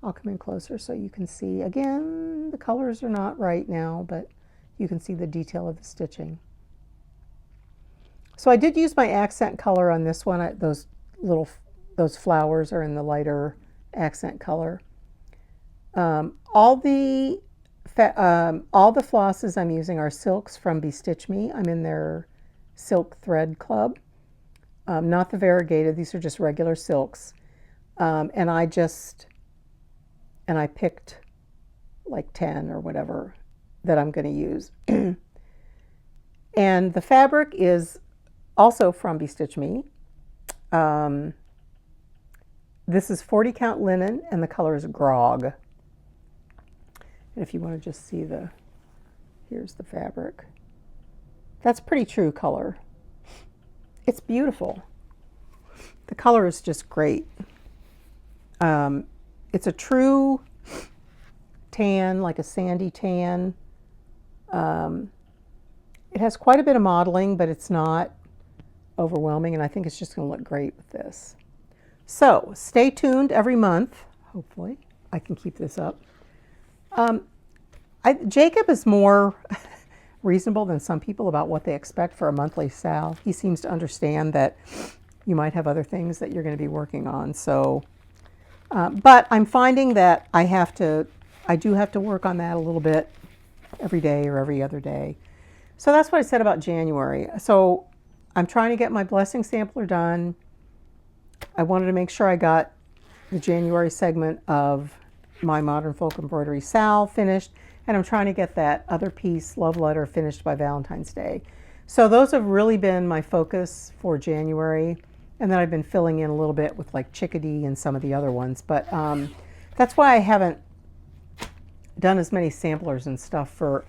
I'll come in closer so you can see. Again, the colors are not right now, but you can see the detail of the stitching. So I did use my accent color on this one. Those flowers are in the lighter accent color. All the flosses I'm using are silks from Bestitch Me. I'm in their silk thread club. Not the variegated, these are just regular silks. And I picked like 10 or whatever that I'm going to use. And the fabric is also from Bestitch Me. This is 40 count linen, and the color is grog. And if you want to just see here's the fabric. That's pretty true color. It's beautiful. The color is just great. It's a true tan, like a sandy tan. It has quite a bit of modeling, but it's not overwhelming, and I think it's just going to look great with this. So stay tuned every month. Hopefully I can keep this up. Jacob is more reasonable than some people about what they expect for a monthly sal. He seems to understand that you might have other things that you're going to be working on. So, but I'm finding that I do have to work on that a little bit every day or every other day. So that's what I said about January. So I'm trying to get my blessing sampler done. I wanted to make sure I got the January segment of my Modern Folk Embroidery sal finished, and I'm trying to get that other piece, Love Letter, finished by Valentine's Day. So those have really been my focus for January, and then I've been filling in a little bit with like Chickadee and some of the other ones, but that's why I haven't done as many samplers and stuff for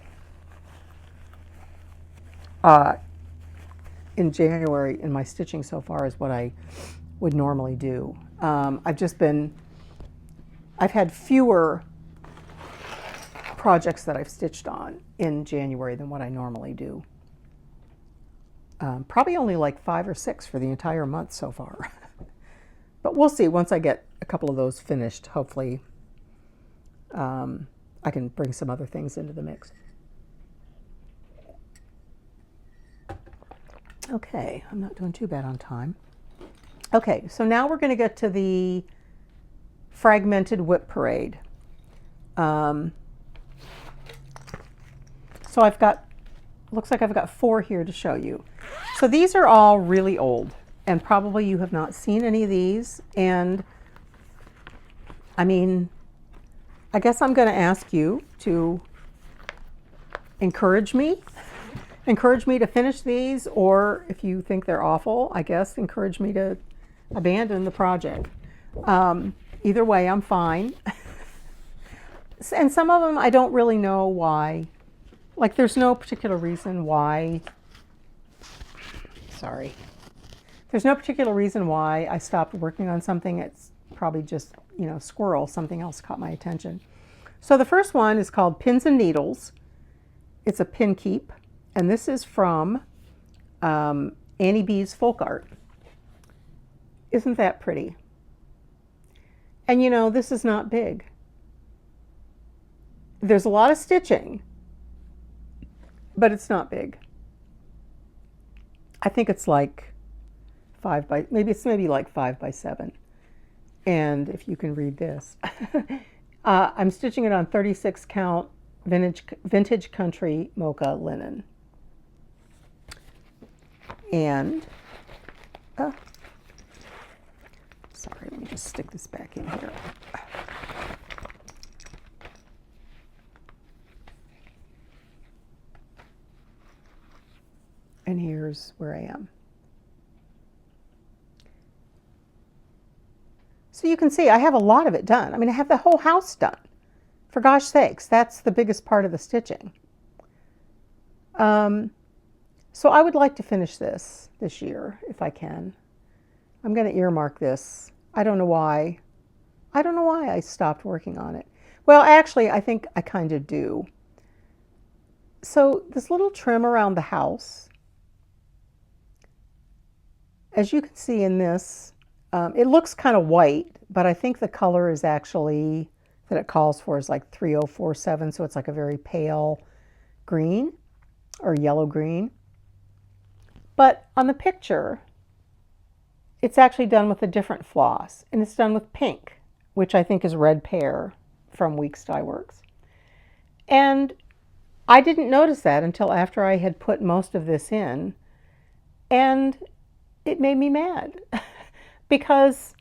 in January in my stitching so far as what I would normally do. I've had fewer projects that I've stitched on in January than what I normally do. Probably only like 5 or 6 for the entire month so far. But we'll see once I get a couple of those finished. Hopefully I can bring some other things into the mix. Okay, I'm not doing too bad on time. Okay, so now we're going to get to the Fragmented WIP Parade. So looks like I've got 4 here to show you. So these are all really old, and probably you have not seen any of these, and I mean, I guess I'm going to ask you to encourage me to finish these, or if you think they're awful, I guess encourage me to abandon the project. Either way, I'm fine. And some of them I don't really know why. Like, there's no particular reason why. Sorry. There's no particular reason why I stopped working on something. It's probably just, squirrel, something else caught my attention. So the first one is called Pins and Needles. It's a pin keep, and this is from Annie B's Folk Art. Isn't that pretty? And this is not big. There's a lot of stitching, but it's not big. I think it's like maybe like 5 by 7. And if you can read this, I'm stitching it on 36 count vintage country mocha linen. And sorry, let me just stick this back in here. And here's where I am. So you can see I have a lot of it done. I mean, I have the whole house done. For gosh sakes, that's the biggest part of the stitching. So I would like to finish this year if I can. I'm going to earmark this. I don't know why. I don't know why I stopped working on it. Well, actually, I think I kind of do. So this little trim around the house, as you can see in this, it looks kind of white, but I think the color is actually, that it calls for is like 3047, so it's like a very pale green or yellow green. But on the picture, it's actually done with a different floss, and it's done with pink, which I think is red pear from Weeks Dye Works. And I didn't notice that until after I had put most of this in, and it made me mad because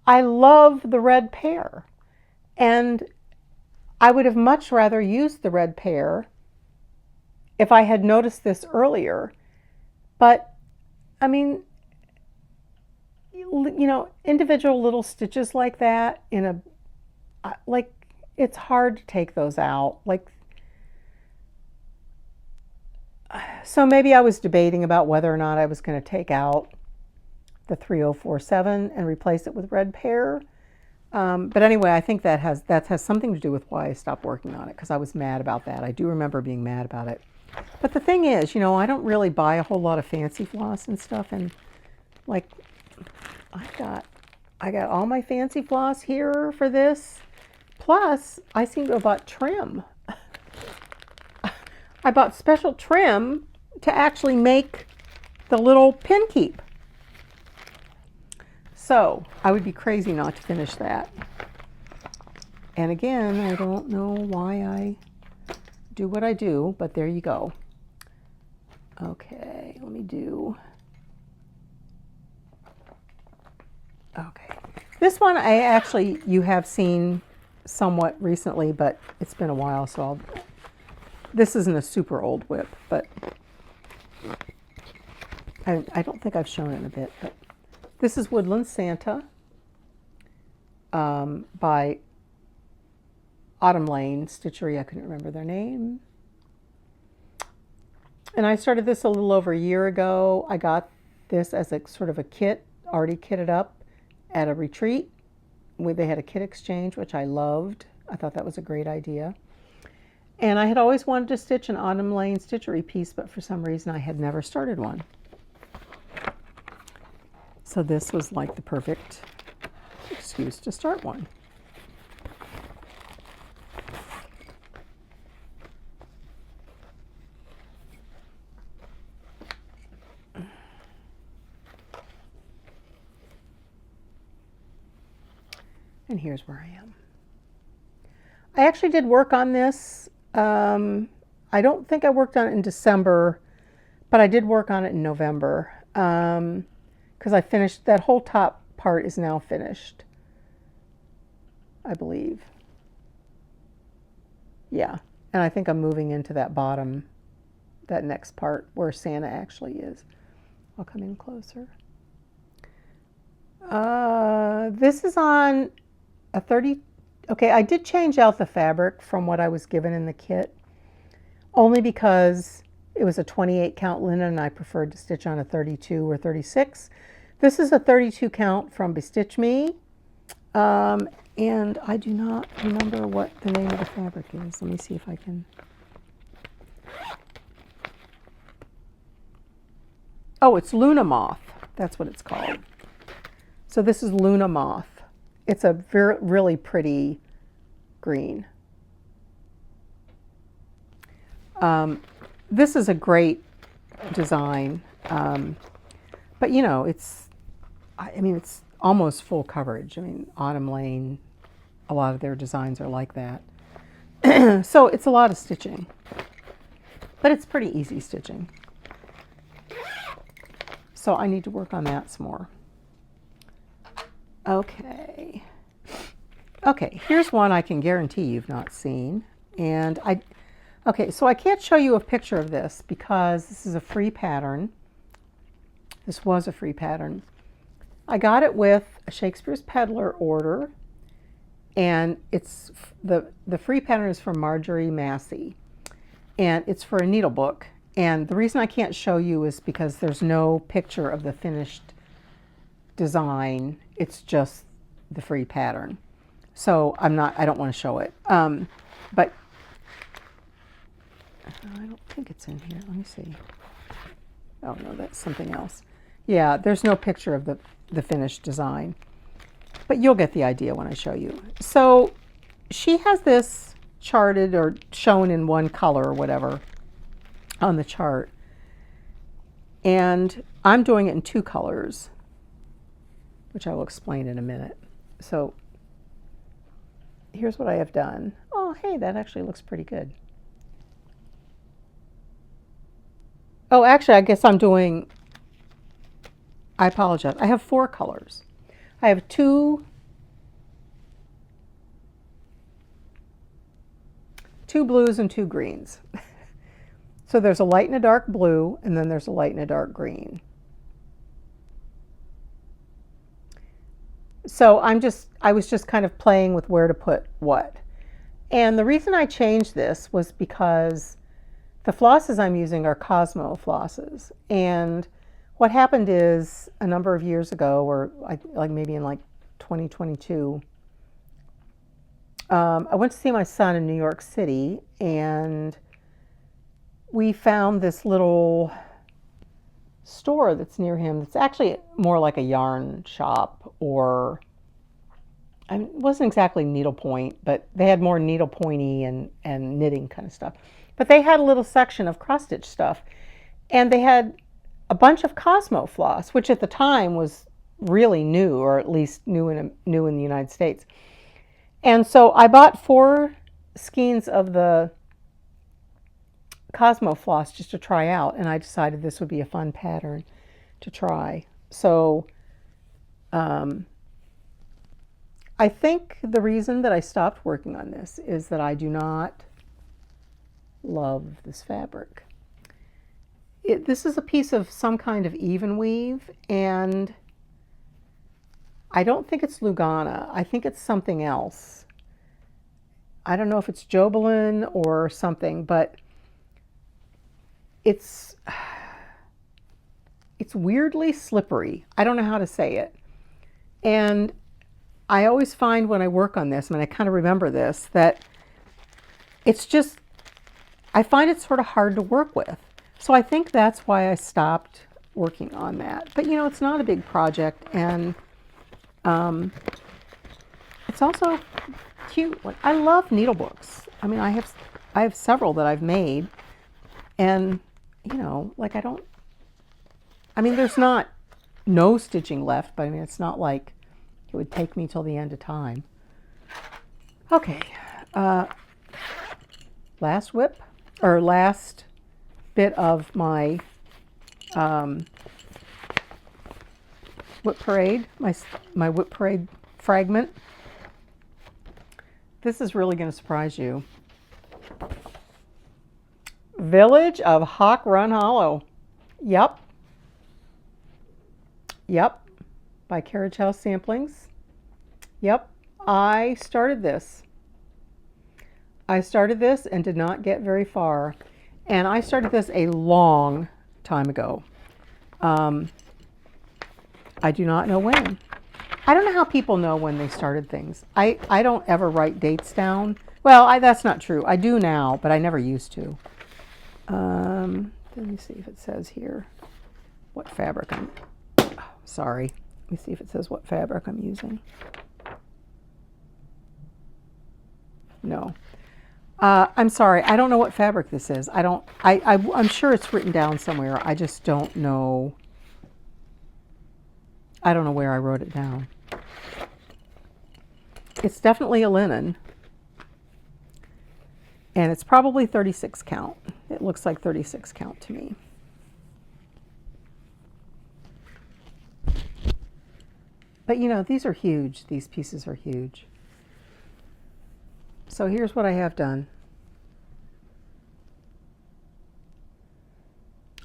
I love the red pear, and I would have much rather used the red pear if I had noticed this earlier. But I mean, individual little stitches like that it's hard to take those out. So maybe I was debating about whether or not I was going to take out the 3047 and replace it with red pear. But anyway, I think that has something to do with why I stopped working on it, because I was mad about that. I do remember being mad about it. But the thing is, I don't really buy a whole lot of fancy floss and stuff, and like I got all my fancy floss here for this. Plus, I seem to have bought trim. I bought special trim to actually make the little pin keep. So I would be crazy not to finish that. And again, I don't know why I do what I do, but there you go. Okay, let me do. Okay, this one you have seen somewhat recently, but it's been a while, so this isn't a super old WIP, but I don't think I've shown it in a bit. But this is Woodland Santa by Autumn Lane Stitchery. I couldn't remember their name. And I started this a little over a year ago. I got this as a sort of a kit, already kitted up at a retreat where they had a kit exchange, which I loved. I thought that was a great idea. And I had always wanted to stitch an Autumn Lane Stitchery piece, but for some reason I had never started one. So this was like the perfect excuse to start one. And here's where I am. I actually did work on this. I don't think I worked on it in December, but I did work on it in November because I finished, that whole top part is now finished. I believe. Yeah, and I think I'm moving into that bottom, that next part where Santa actually is. I'll come in closer. This is on a 30. Okay, I did change out the fabric from what I was given in the kit, only because it was a 28 count linen and I preferred to stitch on a 32 or 36. This is a 32 count from Bestitch Me, and I do not remember what the name of the fabric is. Let me see if I can. Oh, it's Luna Moth. That's what it's called. So this is Luna Moth. It's a really pretty green. This is a great design, but you know, I mean, it's almost full coverage. I mean, Autumn Lane, a lot of their designs are like that. So it's a lot of stitching, but it's pretty easy stitching. So I need to work on that some more. Okay. Okay, here's one I can guarantee you've not seen. And okay, so I can't show you a picture of this because this is a free pattern. This was a free pattern. I got it with a Shakespeare's Peddler order, and it's the free pattern is from Marjorie Massey, and it's for a needle book. And the reason I can't show you is because there's no picture of the finished design. It's just the free pattern. So I don't want to show it. But I don't think it's in here. Let me see. Oh no, that's something else. Yeah, there's no picture of the finished design. But you'll get the idea when I show you. So she has this charted or shown in one color or whatever on the chart. And I'm doing it in two colors, which I will explain in a minute. So here's what I have done. Oh, hey, that actually looks pretty good. Oh, actually, I guess I'm doing, I apologize. I have 4 colors. I have two blues and 2 greens. So there's a light and a dark blue, and then there's a light and a dark green. So I was just kind of playing with where to put what. And the reason I changed this was because the flosses I'm using are Cosmo flosses. And what happened is a number of years ago, or like maybe in like 2022, I went to see my son in New York City, and we found this little store that's near him that's actually more like a yarn shop, or I mean, it wasn't exactly needlepoint, but they had more needlepointy and knitting kind of stuff. But they had a little section of cross-stitch stuff, and they had a bunch of Cosmo floss, which at the time was really new, or at least new in the United States. And so I bought 4 skeins of the Cosmo floss just to try out, and I decided this would be a fun pattern to try. So I think the reason that I stopped working on this is that I do not love this fabric. This is a piece of some kind of even weave, and I don't think it's Lugana. I think it's something else. I don't know if it's Jobelin or something, but it's weirdly slippery. I don't know how to say it. And I always find when I work on this, and I kind of remember this, that it's just, I find it sort of hard to work with. So I think that's why I stopped working on that. But you know, it's not a big project, and it's also cute. Like, I love needlebooks. I mean, I have several that I've made, and you know, like I mean, there's not no stitching left, but I mean, it's not like it would take me till the end of time. Okay, last WIP, or last bit of my WIP Parade, my WIP Parade fragment. This is really going to surprise you. Village of Hawk Run Hollow. Yep. Yep. By Carriage House Samplings. Yep. I started this. And did not get very far. And I started this a long time ago. I do not know when. I don't know how people know when they started things. I don't ever write dates down. Well, that's not true. I do now, but I never used to. Let me see if it says here what fabric I'm... Oh, sorry. Let me see if it says what fabric I'm using. No. I'm sorry. I don't know what fabric this is. I'm sure it's written down somewhere. I just don't know. I don't know where I wrote it down. It's definitely a linen. And it's probably 36 count. It looks like 36 count to me. But you know, these are huge. These pieces are huge. So here's what I have done.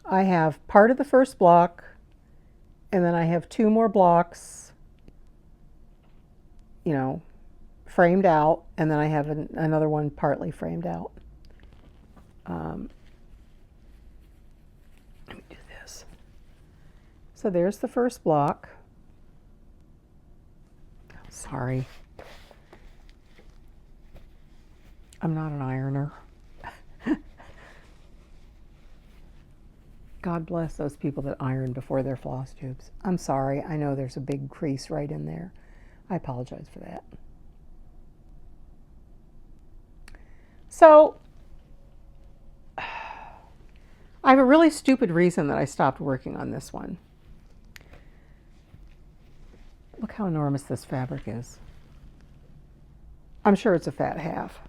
I have part of the first block, and then I have 2 more blocks, you know, framed out, and then I have another one partly framed out. Let me do this. So there's the first block. Sorry. I'm not an ironer. God bless those people that iron before their floss tubes. I'm sorry. I know there's a big crease right in there. I apologize for that. So, I have a really stupid reason that I stopped working on this one. Look how enormous this fabric is. I'm sure it's a fat half.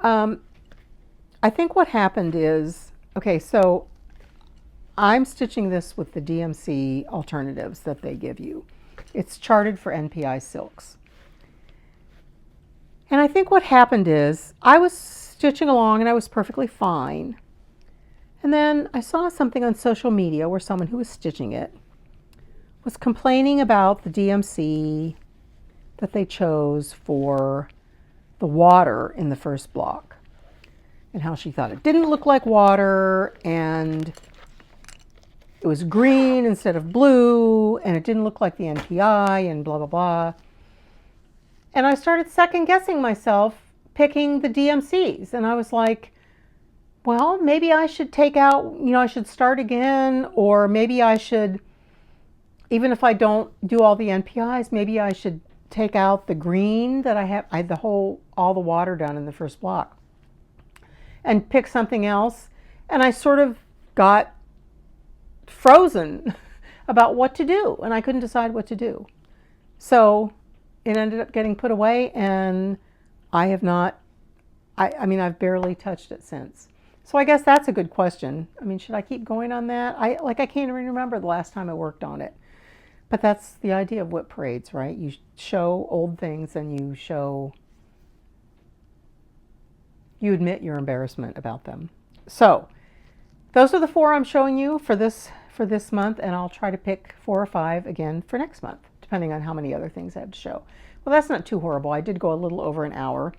I think what happened is, okay, so I'm stitching this with the DMC alternatives that they give you. It's charted for NPI silks. And I think what happened is I was stitching along and I was perfectly fine. And then I saw something on social media where someone who was stitching it was complaining about the DMC that they chose for the water in the first block and how she thought it didn't look like water and it was green instead of blue and it didn't look like the NPI and blah, blah, blah. And I started second guessing myself picking the DMCs. And I was like, well, maybe I should take out, you know, I should start again, or maybe I should, even if I don't do all the NPIs, maybe I should take out the green that I have. I had all the water done in the first block and pick something else. And I sort of got frozen about what to do, and I couldn't decide what to do. So it ended up getting put away, and I have not, I mean, I've barely touched it since. So I guess that's a good question. I mean, should I keep going on that? I can't even remember the last time I worked on it. But that's the idea of WIP parades, right? You show old things and you admit your embarrassment about them. So those are the 4 I'm showing you for this month, and I'll try to pick 4 or 5 again for next month, depending on how many other things I have to show. Well, that's not too horrible. I did go a little over an hour.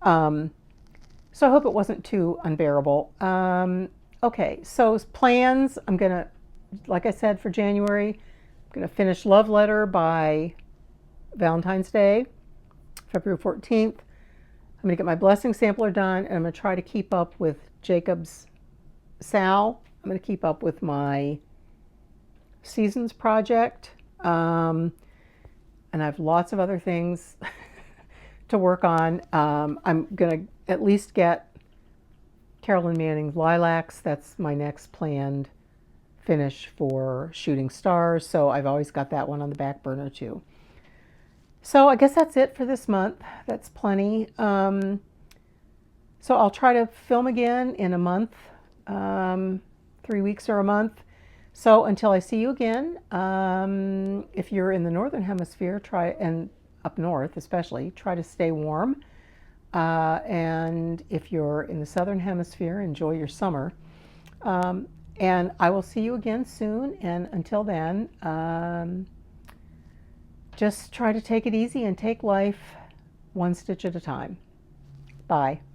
So I hope it wasn't too unbearable. Okay, so plans, I'm going to, like I said, for January, I'm going to finish Love Letter by Valentine's Day, February 14th. I'm going to get my blessing sampler done, and I'm going to try to keep up with Jacob's Sal. I'm going to keep up with my Seasons project. And I have lots of other things to work on. I'm going to at least get Carolyn Manning's Lilacs. That's my next planned finish for Shooting Stars. So I've always got that one on the back burner too. So I guess that's it for this month. That's plenty. So I'll try to film again in a month, 3 weeks or a month. So until I see you again, if you're in the Northern Hemisphere, try and up north especially, try to stay warm. And if you're in the southern hemisphere, enjoy your summer. And I will see you again soon. And until then, just try to take it easy and take life one stitch at a time. Bye.